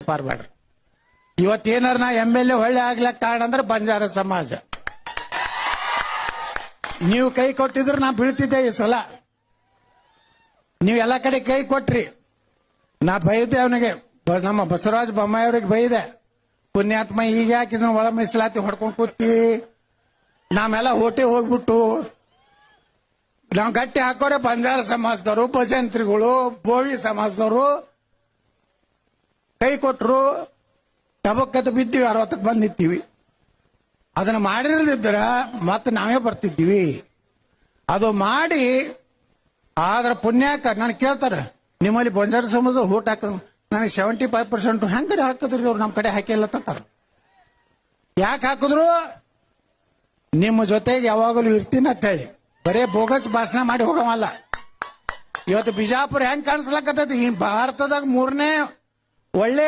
ಪಾರ್ಬೇಡ್ರಿ. ಇವತ್ತೇನಾರ ನಾ MLA ಹೊಳ್ಳೆ ಆಗ್ಲಕ್ ಕಾರಣ ಅಂದ್ರೆ ಬಂಜಾರ ಸಮಾಜ. ನೀವು ಕೈ ಕೊಟ್ಟಿದ್ರೆ ನಾ ಬೀಳ್ತಿದ್ದೆ ಈ ಸಲ. ನೀವು ಎಲ್ಲ ಕಡೆ ಕೈ ಕೊಟ್ರಿ. ನಾ ಬೈದೆ ಅವನಿಗೆ, ನಮ್ಮ ಬಸವರಾಜ ಬೊಮ್ಮಾಯಿ ಅವ್ರಿಗೆ ಬೈದೆ, ಪುಣ್ಯಾತ್ಮ ಈಗ ಯಾಕಿದ್ರು ಒಳ ಮೀಸಲಾತಿ ಹೊಡ್ಕೊಂಡ್ ಕೂತಿ, ನಾವೆಲ್ಲ ಓಟೆ ಹೋಗ್ಬಿಟ್ಟು ನಾವ್ ಗಟ್ಟಿ ಹಾಕೋರೆ ಬಂಜಾರ ಸಮಾಜದವರು, ಭಜಂತ್ರಿಗಳು, ಬೋವಿ ಸಮಾಜದವರು ಕೈ ಕೊಟ್ರು, ಟಬಕ್ಕದ ಬಿದ್ದೀವಿ, 60ಕ್ಕೆ ಬಂದ್ ನಿಂತೀವಿ. ಅದನ್ನ ಮಾಡಿರದಿದ್ರ ಮತ್ತೆ ನಾವೇ ಬರ್ತಿದ್ದೀವಿ. ಅದು ಮಾಡಿ ಆದ್ರ ಪುಣ್ಯಾಕ ನನಗೆ ಕೇಳ್ತಾರ, ನಿಮ್ಮಲ್ಲಿ ಬಂಜಾರ ಸಮಾಜ ಓಟ್ ಹಾಕ, ನನಗೆ 75% ಹೆಂಗಡೆ ಹಾಕಿದ್ರಿ ಅವ್ರು, ನಮ್ಮ ಕಡೆ ಹಾಕಿಲ್ಲ ಅಂತಾರ. ಯಾಕೆ ಹಾಕಿದ್ರು? ನಿಮ್ಮ ಜೊತೆಗೆ ಯಾವಾಗಲೂ ಇರ್ತೀನಿ ಅಂತ ಹೇಳಿ ಬರೇ ಬೋಗಸ್ ಭಾಷಣ ಮಾಡಿ ಹೋಗವಲ್ಲ. ಇವತ್ತು ಬಿಜಾಪುರ ಹೆಂಗ್ ಕಾಣಿಸ್ಲಕತ್ತೈತಿ, ಈ ಭಾರತದಾಗ 3ನೇ ಒಳ್ಳೆ